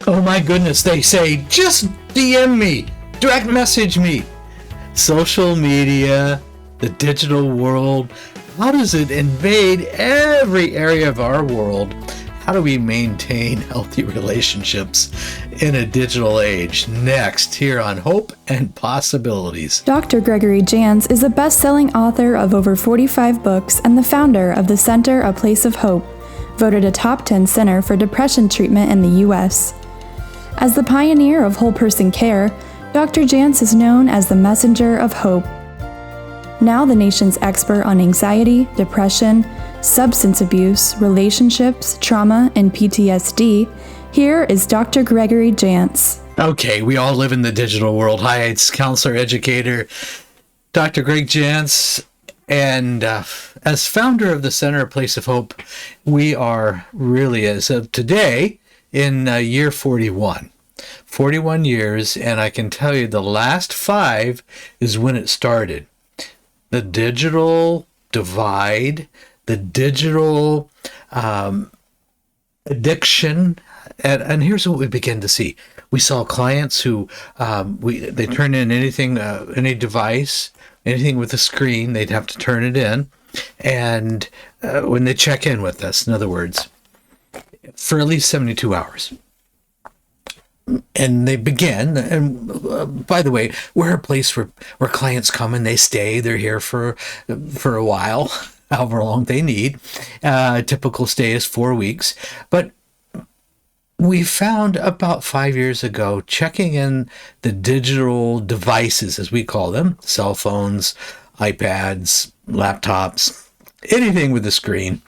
Oh my goodness, they say, just DM me, direct message me. Social media, the digital world, how does it invade every area of our world? How do we maintain healthy relationships in a digital age? Next, here on Hope and Possibilities. Dr. Gregory Jantz is a best-selling author of over 45 books and the founder of the Center A Place of Hope, voted a top 10 center for depression treatment in the U.S. As the pioneer of whole person care, Dr. Jantz is known as the messenger of hope. Now the nation's expert on anxiety, depression, substance abuse, relationships, trauma, and PTSD, here is Dr. Gregory Jantz. Okay, we all live in the digital world. Hi, it's counselor educator Dr. Greg Jantz. And as founder of the Center A Place of Hope, we are really, as of today, in year 41. 41 years, and I can tell you the last 5 is when it started. The digital divide, the digital addiction, and here's what we begin to see. We saw clients who they turn in anything, any device, anything with a screen, they'd have to turn it in, and when they check in with us, in other words, for at least 72 hours. And they begin, and by the way, we're a place where clients come and they stay. They're here for a while, however long they need. Typical stay is 4 weeks. But we found about 5 years ago, checking in the digital devices, as we call them, cell phones, iPads, laptops, anything with a screen.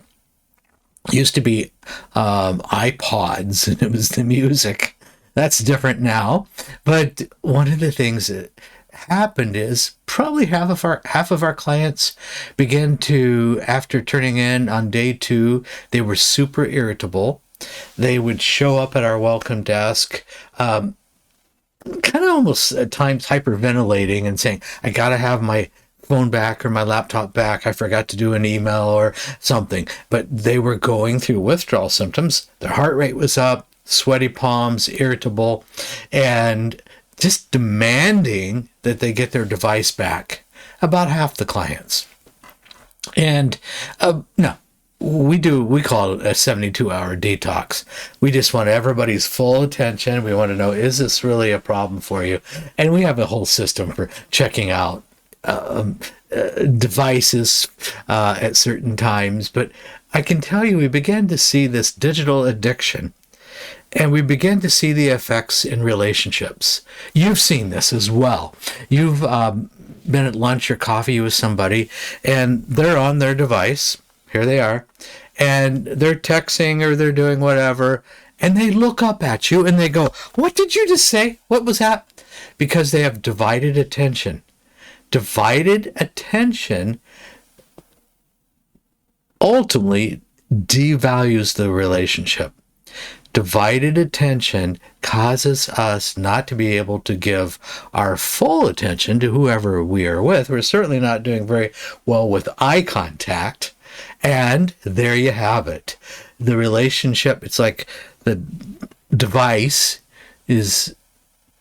Used to be iPods, and it was the music. That's different now. But one of the things that happened is probably half of our clients began to, after turning in on day 2, they were super irritable. They would show up at our welcome desk, kind of almost at times hyperventilating and saying, I gotta have my phone back or my laptop back. I forgot to do an email or something. But they were going through withdrawal symptoms. Their heart rate was up, sweaty palms, irritable, and just demanding that they get their device back. About half the clients. And no, we call it a 72-hour detox. We just want everybody's full attention. We want to know, is this really a problem for you? And we have a whole system for checking out devices at certain times. But I can tell you, we began to see this digital addiction. And we begin to see the effects in relationships. You've seen this as well. You've been at lunch or coffee with somebody, and they're on their device. Here they are. And they're texting or they're doing whatever. And they look up at you and they go, what did you just say? What was that? Because they have divided attention. Divided attention ultimately devalues the relationship. Divided attention causes us not to be able to give our full attention to whoever we are with. We're certainly not doing very well with eye contact. And there you have it. The relationship, it's like the device is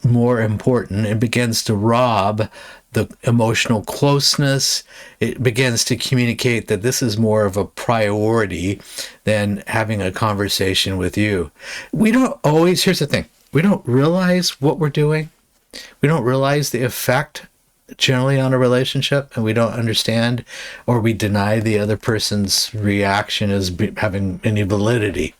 more important. It begins to rob the emotional closeness. It begins to communicate that this is more of a priority than having a conversation with you. We don't always, here's the thing, we don't realize what we're doing. We don't realize the effect generally on a relationship, and we don't understand, or we deny the other person's reaction as having any validity.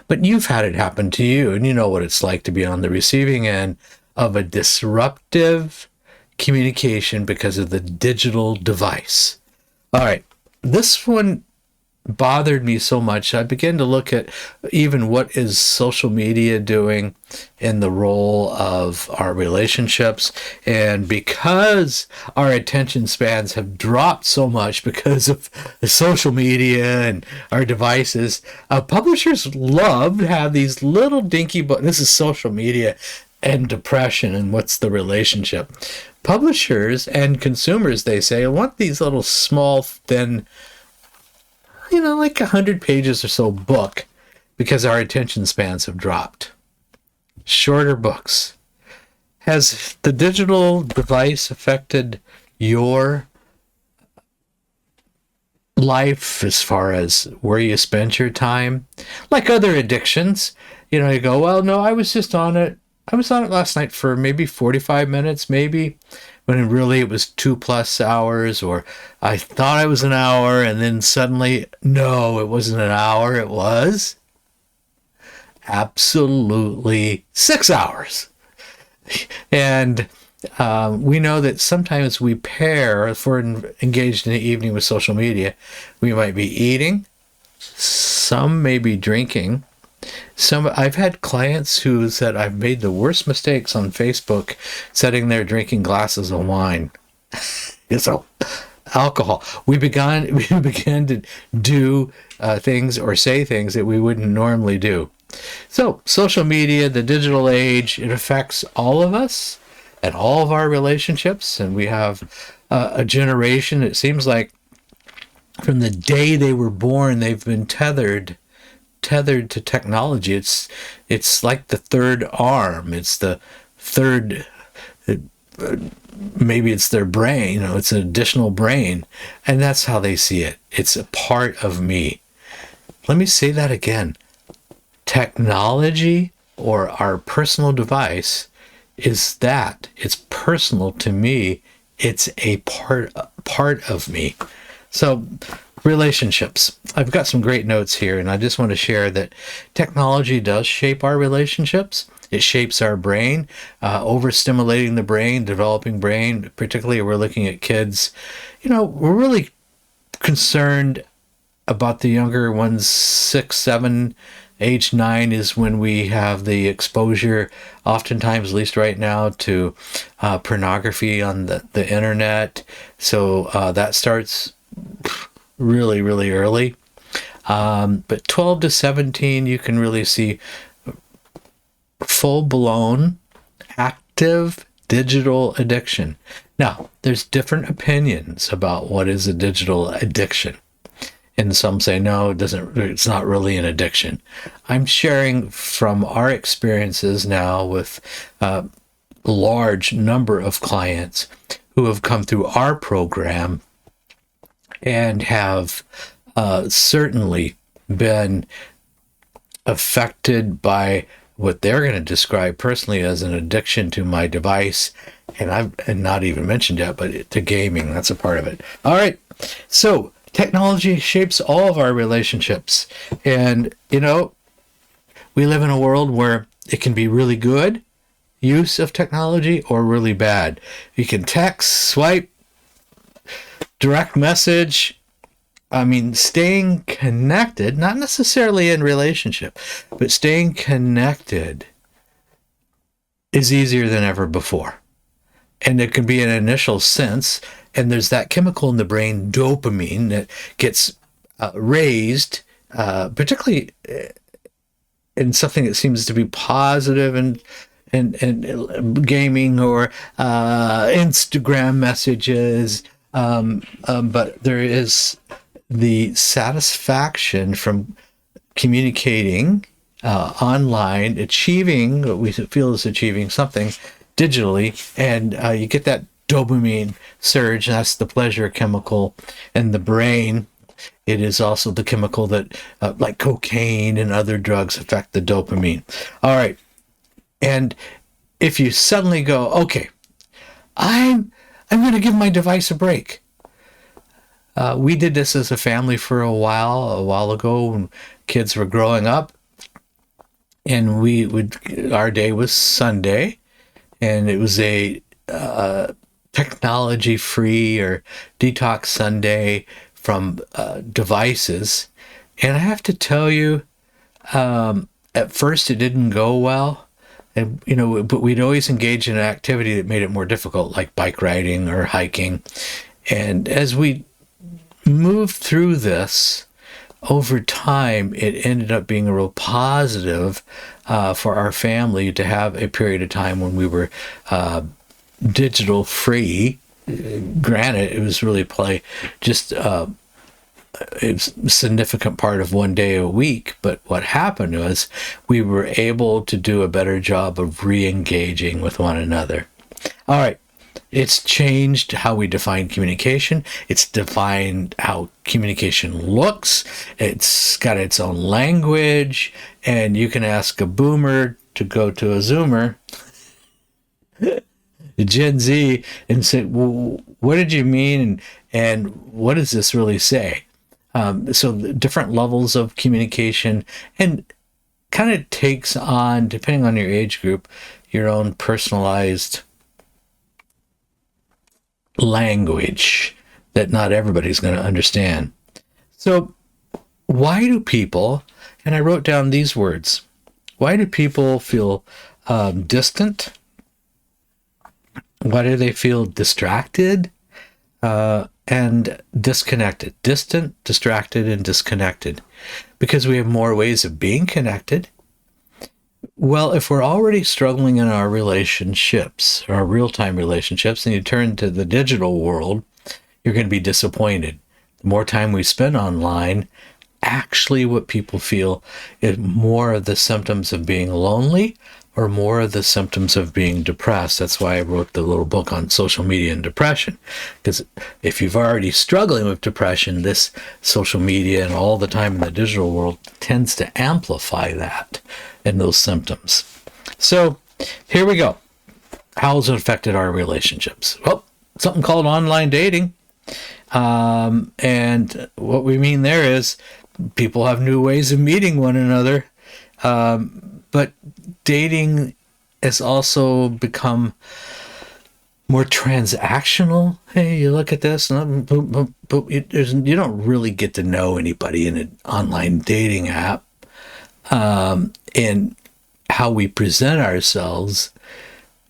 But you've had it happen to you, and you know what it's like to be on the receiving end of a disruptive communication because of the digital device. All right, this one bothered me so much. I began to look at even what is social media doing in the role of our relationships. And because our attention spans have dropped so much because of the social media and our devices, publishers love to have these little dinky books. This is social media and depression and what's the relationship. Publishers and consumers, they say, want these little small, thin, like 100 pages or so book because our attention spans have dropped. Shorter books. Has the digital device affected your life as far as where you spend your time? Like other addictions, you know, you go, well, no, I was on it last night for maybe 45 minutes, maybe, when really it was 2+ hours, or I thought it was an hour, and then suddenly, no, it wasn't an hour, it was absolutely 6 hours. And we know that sometimes we pair, if we're engaged in the evening with social media, we might be eating, some may be drinking. I've had clients who said, I've made the worst mistakes on Facebook sitting there drinking glasses of wine. So, alcohol. We began to do things or say things that we wouldn't normally do. So, social media, the digital age, it affects all of us and all of our relationships. And we have a generation, it seems like from the day they were born, they've been tethered to technology. It's like the third arm. It's the third, maybe it's their brain, it's an additional brain. And that's how they see it. It's a part of me. Let me say that again. Technology, or our personal device, is that. It's personal to me. It's a part of me. So, relationships. I've got some great notes here, and I just want to share that technology does shape our relationships. It shapes our brain, overstimulating the brain, developing brain, particularly if we're looking at kids. We're really concerned about the younger ones, 6, 7, age 9 is when we have the exposure, oftentimes, at least right now, to pornography on the internet. So that starts really, really early. But 12 to 17, you can really see full-blown, active digital addiction. Now, there's different opinions about what is a digital addiction. And some say, no, it's not really an addiction. I'm sharing from our experiences now with a large number of clients who have come through our program and have certainly been affected by what they're going to describe personally as an addiction to my device. And I've not even mentioned yet, but to gaming, that's a part of it. All right. So technology shapes all of our relationships. And, we live in a world where it can be really good use of technology or really bad. You can text, swipe, direct message. Staying connected, not necessarily in relationship, but staying connected is easier than ever before. And it can be an initial sense, and there's that chemical in the brain, dopamine, that gets raised, particularly in something that seems to be positive and gaming or Instagram messages. But there is the satisfaction from communicating online, achieving what we feel is achieving something digitally, and you get that dopamine surge. That's the pleasure chemical in the brain. It is also the chemical that, like cocaine and other drugs, affect the dopamine. All right, and if you suddenly go, okay, I'm going to give my device a break. We did this as a family for a while ago when kids were growing up, and our day was Sunday, and it was a technology-free or detox Sunday from devices. And I have to tell you, at first it didn't go well, and but we'd always engage in an activity that made it more difficult, like bike riding or hiking. And as we moved through this, over time, it ended up being a real positive for our family to have a period of time when we were digital free. Granted, it was really just a significant part of one day a week. But what happened was we were able to do a better job of re-engaging with one another. All right. It's changed how we define communication. It's defined how communication looks. It's got its own language. And you can ask a boomer to go to a Zoomer, Gen Z, and say, well, what did you mean? And what does this really say? So different levels of communication, and kind of takes on, depending on your age group, your own personalized language that not everybody's going to understand. So why do people, and I wrote down these words, why do people feel distant? Why do they feel distracted and disconnected? Distant, distracted, and disconnected. Because we have more ways of being connected. Well, if we're already struggling in our relationships, our real-time relationships, and you turn to the digital world, you're going to be disappointed. The more time we spend online, actually what people feel is more of the symptoms of being lonely or more of the symptoms of being depressed. That's why I wrote the little book on social media and depression. Because if you've already struggling with depression, this social media and all the time in the digital world tends to amplify that and those symptoms. So here we go. How has it affected our relationships? Well, something called online dating. And what we mean there is people have new ways of meeting one another. But dating has also become more transactional. Hey, you look at this, and you don't really get to know anybody in an online dating app. And how we present ourselves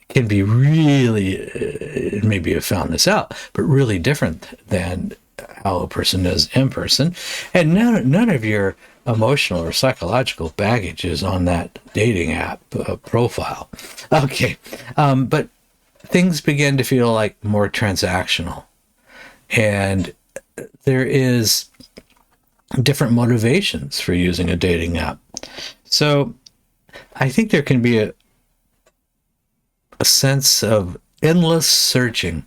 can be really, maybe you've found this out, but really different than how a person is in person. And none of your emotional or psychological baggage is on that dating app profile. Okay. But things begin to feel like more transactional. And there is different motivations for using a dating app. So I think there can be a sense of endless searching,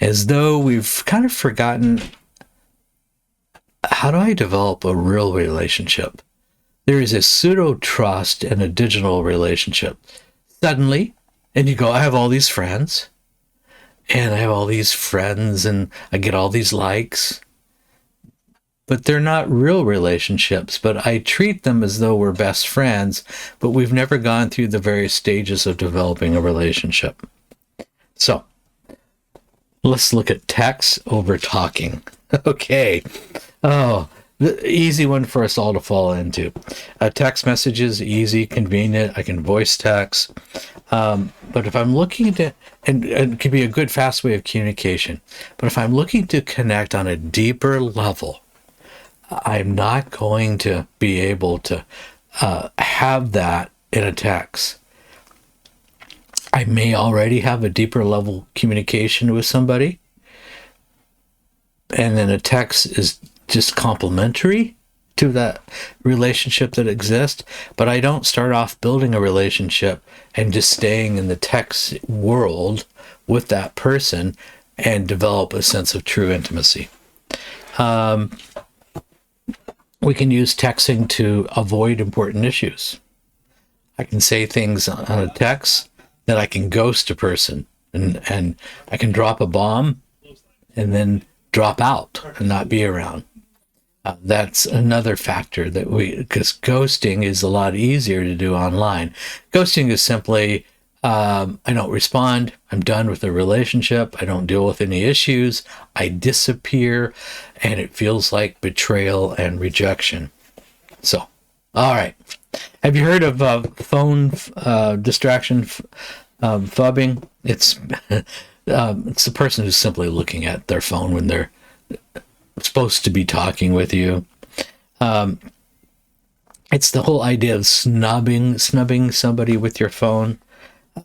as though we've kind of forgotten, how do I develop a real relationship? There is a pseudo trust in a digital relationship. Suddenly, and you go, I have all these friends, and I get all these likes. But they're not real relationships, but I treat them as though we're best friends, but we've never gone through the various stages of developing a relationship. So let's look at text over talking. Okay. Oh, the easy one for us all to fall into. Text messages, easy, convenient. I can voice text. But if I'm looking to, and it can be a good, fast way of communication, but if I'm looking to connect on a deeper level, I'm not going to be able to have that in a text. I may already have a deeper level communication with somebody, and then a text is just complementary to that relationship that exists, but I don't start off building a relationship and just staying in the text world with that person and develop a sense of true intimacy. We can use texting to avoid important issues. I can say things on a text that I can ghost a person, and I can drop a bomb and then drop out and not be around. That's another factor because ghosting is a lot easier to do online. Ghosting is simply, I don't respond. I'm done with the relationship. I don't deal with any issues. I disappear, and it feels like betrayal and rejection. So, all right. Have you heard of phone distraction, phubbing? It's the person who's simply looking at their phone when they're supposed to be talking with you. It's the whole idea of snubbing somebody with your phone.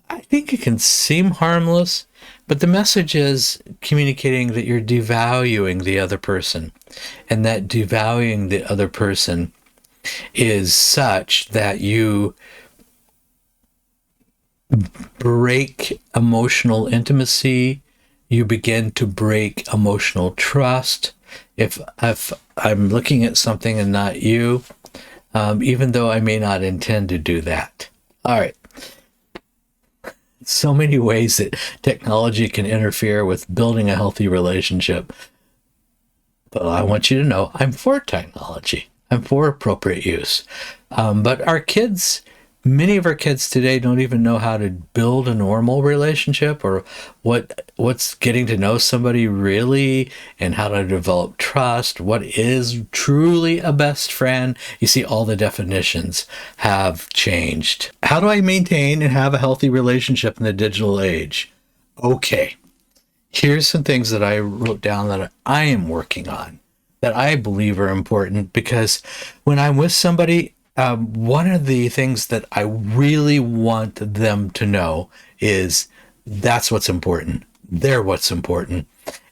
I think it can seem harmless, But the message is communicating that you're devaluing the other person, and that devaluing the other person is such that you break emotional intimacy, you begin to break emotional trust. If I'm looking at something and not you, even though I may not intend to do that. All right. So many ways that technology can interfere with building a healthy relationship. But I want you to know I'm for technology. I'm for appropriate use. But our kids, many of our kids today don't even know how to build a normal relationship, or what's getting to know somebody really, and how to develop trust. What is truly a best friend? You see, all the definitions have changed. How do I maintain and have a healthy relationship in the digital age? Okay, here's some things that I wrote down that I am working on that I believe are important, because when I'm with somebody, one of the things that I really want them to know is that's what's important. They're what's important.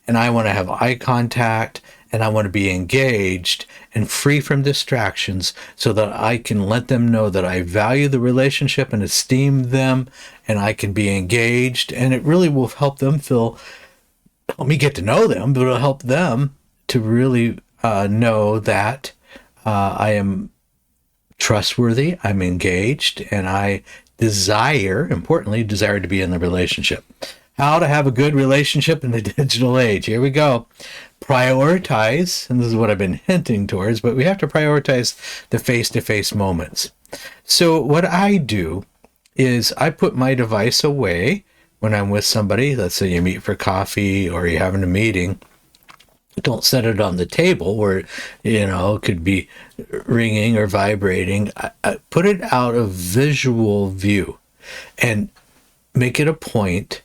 And I want to have eye contact, and I want to be engaged and free from distractions, so that I can let them know that I value the relationship and esteem them, and I can be engaged. And it really will help them help me get to know them, but it'll help them to really know that I am trustworthy, I'm engaged, and I importantly, desire to be in the relationship. How to have a good relationship in the digital age. Here we go. Prioritize, and this is what I've been hinting towards, but we have to prioritize the face-to-face moments. So what I do is I put my device away when I'm with somebody. Let's say you meet for coffee or you're having a meeting. Don't set it on the table where, it could be ringing or vibrating. I put it out of visual view, and make it a point.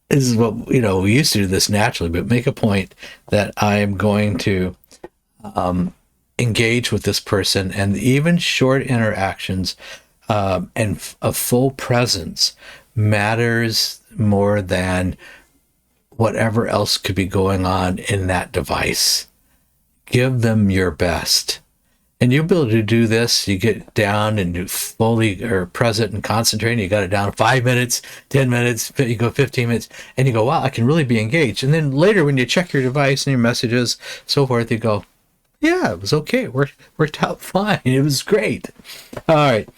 This is what, we used to do this naturally, but make a point that I am going to engage with this person, and even short interactions and a full presence matters more than whatever else could be going on in that device. Give them your best. And you'll be able to do this. You get down and you fully are present and concentrating. You got it down 5 minutes, 10 minutes, you go 15 minutes, and you go, wow, I can really be engaged. And then later when you check your device and your messages, so forth, you go, yeah, it was okay. It worked out fine. It was great. All right.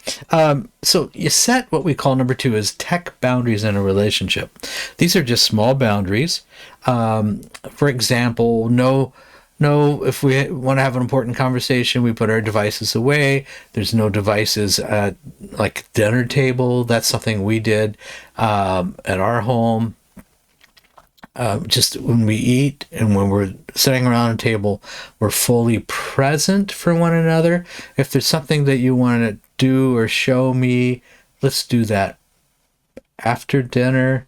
So you set what we call number 2 is tech boundaries in a relationship. These are just small boundaries. For example, if we want to have an important conversation, we put our devices away. There's no devices at like dinner table. That's something we did at our home. Just when we eat and when we're sitting around a table, we're fully present for one another. If there's something that you want to do or show me, let's do that after dinner.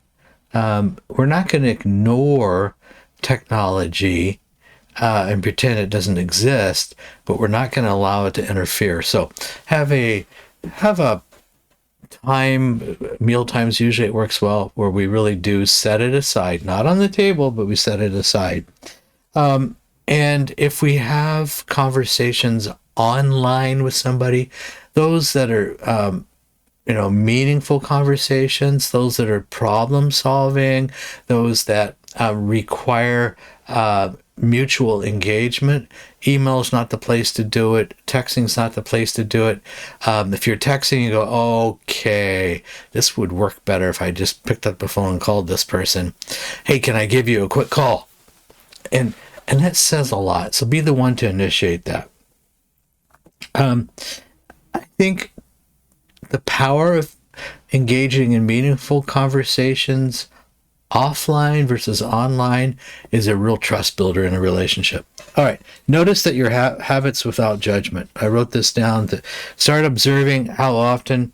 We're not going to ignore technology and pretend it doesn't exist, but we're not going to allow it to interfere. So have a time, meal times, usually it works well, where we really do set it aside, not on the table, but we set it aside. And if we have conversations online with somebody, those that are meaningful conversations, those that are problem solving, those that require mutual engagement. Email is not the place to do it. Texting is not the place to do it. If you're texting, you go, okay, this would work better if I just picked up the phone and called this person. Hey, can I give you a quick call? And that says a lot. So be the one to initiate that. I think the power of engaging in meaningful conversations offline versus online is a real trust builder in a relationship. All right. Notice that your habits without judgment. I wrote this down to start observing how often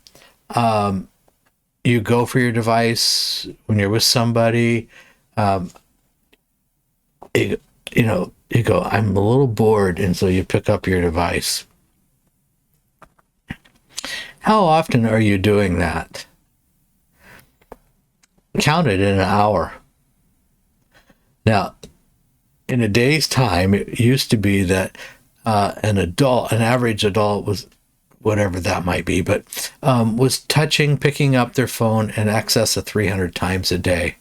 you go for your device when you're with somebody. You go, I'm a little bored, and so you pick up your device. How often are you doing that? counted in an hour. Now, in a day's time, it used to be that an average adult was, whatever that might be, but was picking up their phone in excess of 300 times a day.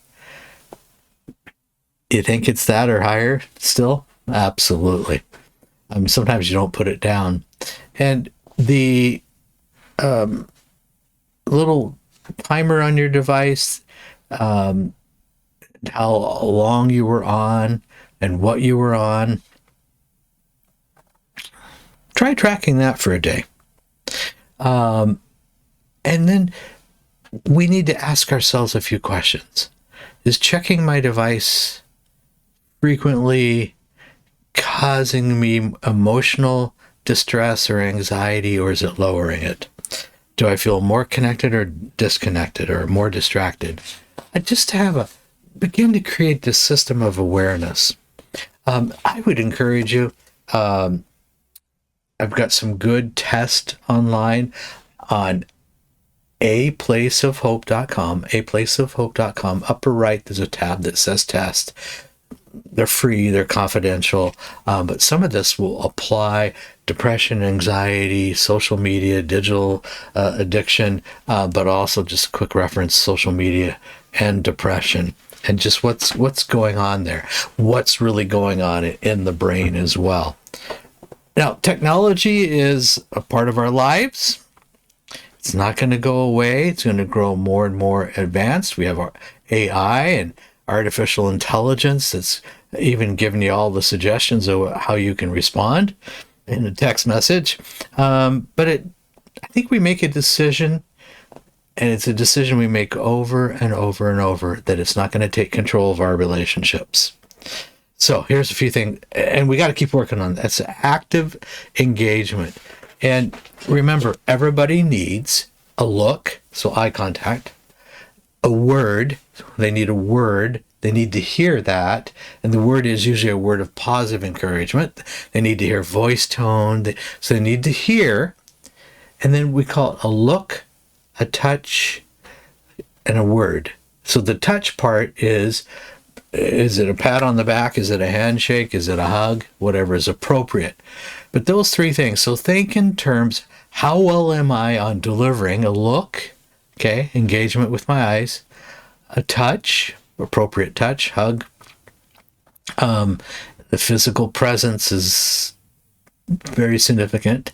You think it's that or higher still? Absolutely. Sometimes you don't put it down. And the little timer on your device, how long you were on and what you were on, try tracking that for a day. And then we need to ask ourselves a few questions. Is checking my device frequently causing me emotional distress or anxiety, or is it lowering it? Do I feel more connected or disconnected or more distracted? Just to begin to create this system of awareness. I would encourage you, I've got some good tests online on aplaceofhope.com. Upper right, there's a tab that says test. They're free, they're confidential, but some of this will apply depression, anxiety, social media, digital addiction, but also just a quick reference, social media and depression, and just what's going on there, what's really going on in the brain as well. Now, technology is a part of our lives. It's not going to go away. It's going to grow more and more advanced. We have our AI and artificial intelligence that's even giving you all the suggestions of how you can respond in a text message. But I think we make a decision, and it's a decision we make over and over and over, that it's not going to take control of our relationships. So here's a few things, and we got to keep working on that. That's active engagement. And remember, everybody needs a look, so eye contact, a word, they need a word, they need to hear that, and the word is usually a word of positive encouragement. They need to hear voice tone, so they need to hear, and then we call it a look, a touch, and a word. So the touch part is it a pat on the back? Is it a handshake? Is it a hug? Whatever is appropriate. But those three things. So think in terms, how well am I on delivering a look? Okay, engagement with my eyes. A touch, appropriate touch, hug. The physical presence is very significant.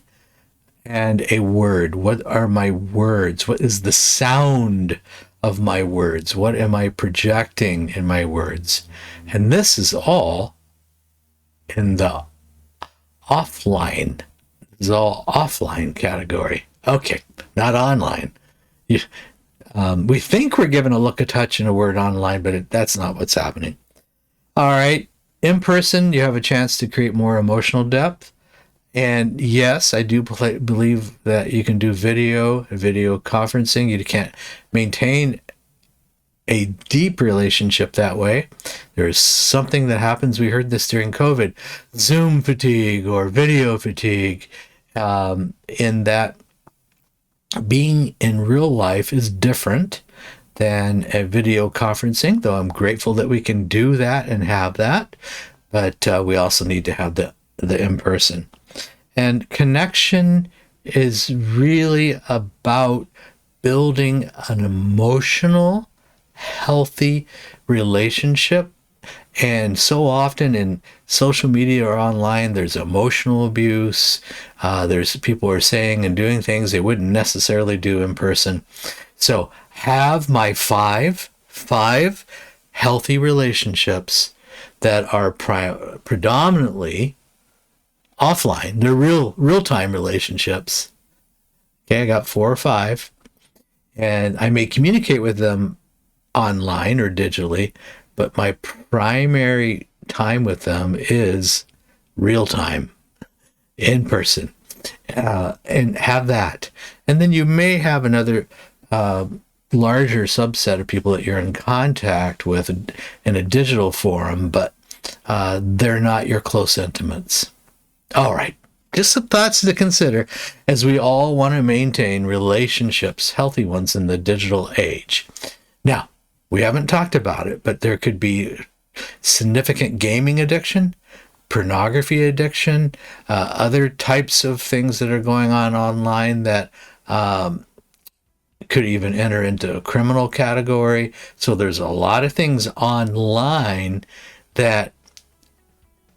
And a word. What are my words? What is the sound of my words? What am I projecting in my words? And this is all in the offline. This is all offline category. Okay, not online. We think we're given a look, a touch, and a word online, but that's not what's happening. All right, in person, you have a chance to create more emotional depth. And yes, I do believe that you can do video conferencing. You can't maintain a deep relationship that way. There's something that happens. We heard this during COVID, Zoom fatigue or video fatigue, in that being in real life is different than a video conferencing, though I'm grateful that we can do that and have that. But we also need to have the in-person. And connection is really about building an emotional, healthy relationship. And so often in social media or online, there's emotional abuse. There's people are saying and doing things they wouldn't necessarily do in person. So have my five healthy relationships that are predominantly offline. They're real-time relationships. Okay, I got 4 or 5. And I may communicate with them online or digitally, but my primary time with them is real time, in person, and have that. And then you may have another larger subset of people that you're in contact with in a digital forum, but they're not your close intimates. All right, just some thoughts to consider as we all want to maintain relationships, healthy ones, in the digital age. Now, We haven't talked about it, but there could be significant gaming addiction, pornography addiction, other types of things that are going on online that could even enter into a criminal category. So there's a lot of things online that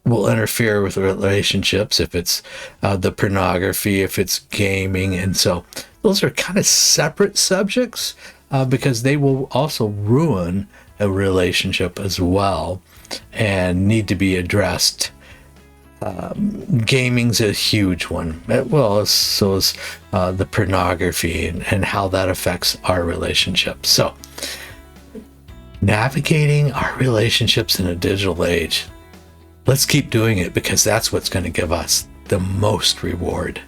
will interfere with relationships, if it's the pornography, if it's gaming. And so those are kind of separate subjects because they will also ruin a relationship as well and need to be addressed. Gaming's a huge one. Well, so is the pornography and how that affects our relationships. So navigating our relationships in a digital age. Let's keep doing it because that's what's going to give us the most reward.